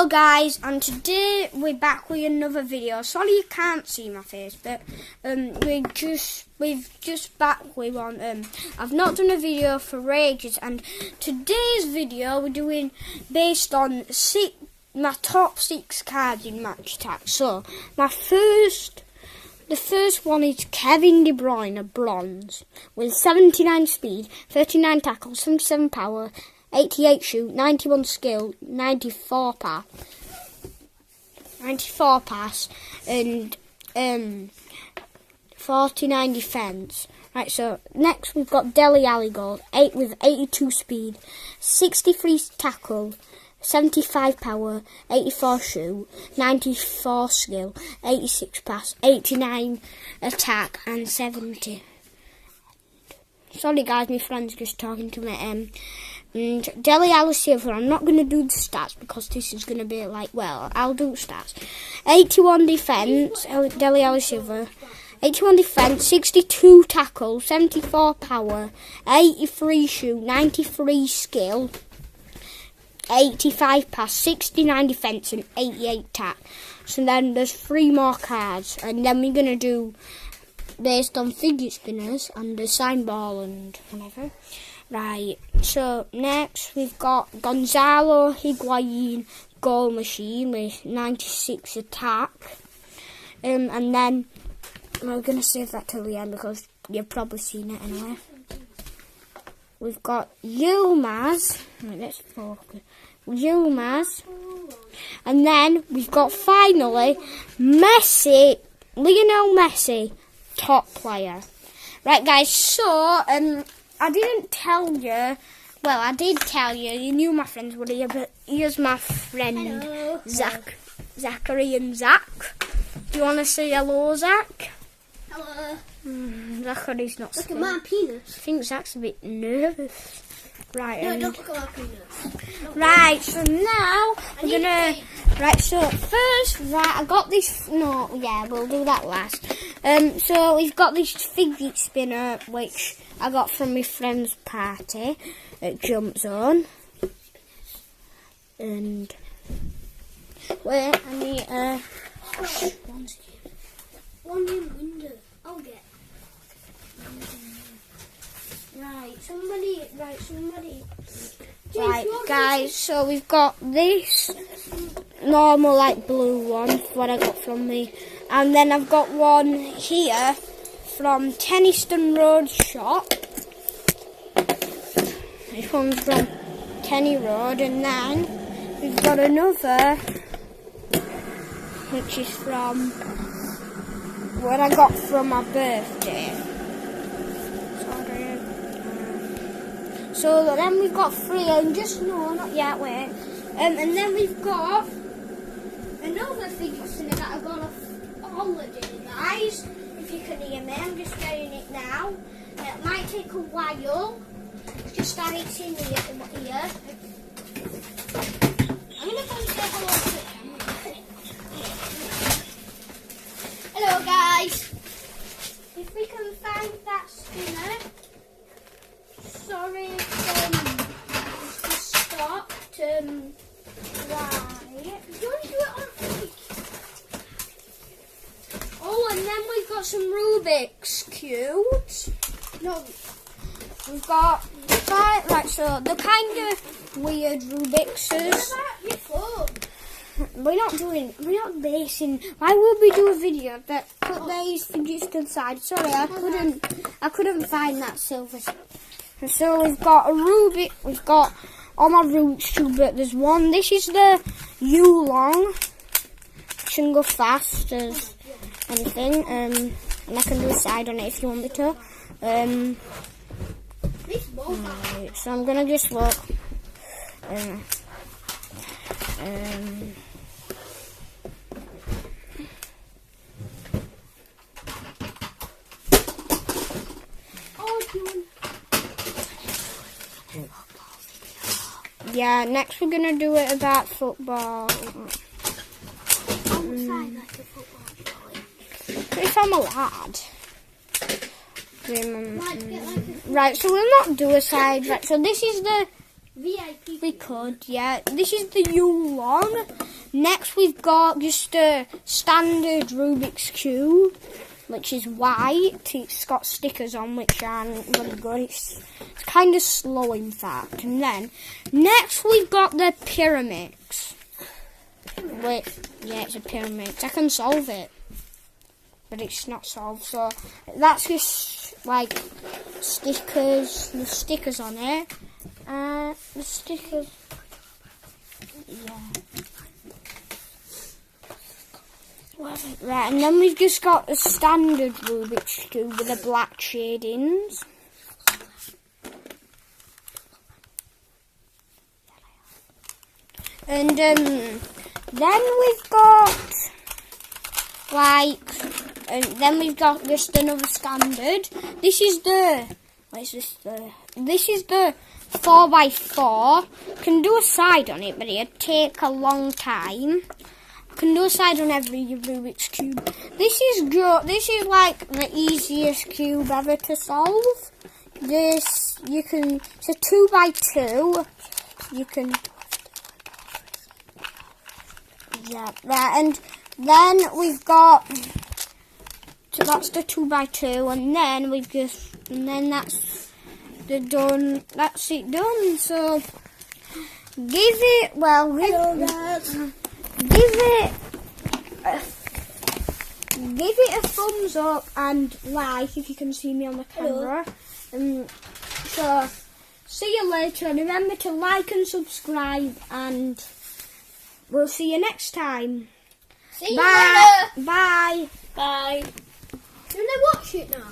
Hello guys, and today we're back with another video. Sorry you can't see my face, but we've just back with one. I've not done a video for ages, and today's video we're doing based on my top 6 cards in Match Attack. So the first one is Kevin De Bruyne, a bronze, with 79 speed, 39 tackle, 77 power, 88 shoot, 91 skill, 94 pass, and 49 defence. Right, so next we've got Dele Alli goal, 8 with 82 speed, 63 tackle, 75 power, 84 shoot, 94 skill, 86 pass, 89 attack, and 70. Sorry guys, my friend's just talking to me. And Dele Alli Silver, I'm not going to do the stats because this is going to be like, well, I'll do stats. 81 defence, Dele Alli Silver. 81 defence, 62 tackle, 74 power, 83 shoot, 93 skill, 85 pass, 69 defence, and 88 attack. So then there's 3 more cards, and then we're going to do based on fidget spinners and the sign ball and whatever. Right, so next we've got Gonzalo Higuain goal machine with 96 attack. And then we're going to save that till the end because you've probably seen it anyway. We've got Yilmaz. Right, let's focus. Yilmaz. And then we've got finally Messi, Lionel Messi, top player. Right guys, so I didn't tell you. Well, I did tell you. You knew my friends were here, but here's my friend. Hello. Zachary and Zach. Do you want to say hello, Zach? Hello. Zachary's not. Look at my penis. I think Zach's a bit nervous. Right. No, don't look at my penis. Right. So now we're gonna. Right. So first, right. I got this. No. Yeah. We'll do that last. So we've got this fidget spinner, which I got from my friend's party at Jump Zone. And wait, I need one in window. I'll get. Somebody. Right, guys. So we've got this normal like blue one, what I got from me, and then I've got one here from Tenniston Road shop. This one's from Tenny Road, and then we've got another which is from what I got from my birthday. So then we've got 3, and just no, not yet, wait. And then we've got another fidget spinner that I got off holiday, guys. If you can hear me, I'm just getting it now. It might take a while. Just that it's in here. I'm gonna go and say hello to them. Hello, guys. If we can find that spinner. Sorry, to stop. Right. Do you want to do it on fake? Oh, and then we've got some Rubik's cubes. No, we've got 5. Right, so the kind of weird Rubik's. We're not basing. Why would we do a video that put these fidgets inside? Sorry, I couldn't find that silver. So we've got a Rubik. We've got all my Rubik's cube, but there's one. This is the U-long. Shouldn't go fast as anything. And I can do a side on it if you want me to. Right, so I'm gonna just look. Yeah, next we're gonna do it about football. If I'm a lad. Right, so we'll not do a side. Right, so this is the VIP. We could, yeah. This is the U-long. Next we've got just a standard Rubik's Cube, which is white. It's got stickers on which aren't really good. It's kind of slow in fact. And then next we've got the pyramids. Wait, yeah, it's a pyramid. I can solve it, but it's not solved. So that's just like stickers. The stickers on it. The stickers. Yeah. Right, and then we've just got a standard Rubik's Cube with the black shadings. And then we've got then we've got just another standard. This is the this is the 4x4. Can do a side on it, but it'd take a long time. Can do a side on every Rubik's Cube. This is good. This is like the easiest cube ever to solve. It's a 2x2. You can, yeah, right, and then we've got, so that's the 2x2, and then that's it done. So give it a thumbs up and like if you can see me on the camera. So see you later, and remember to like and subscribe, and we'll see you next time. See you later. Bye. Bye. Do they watch it now?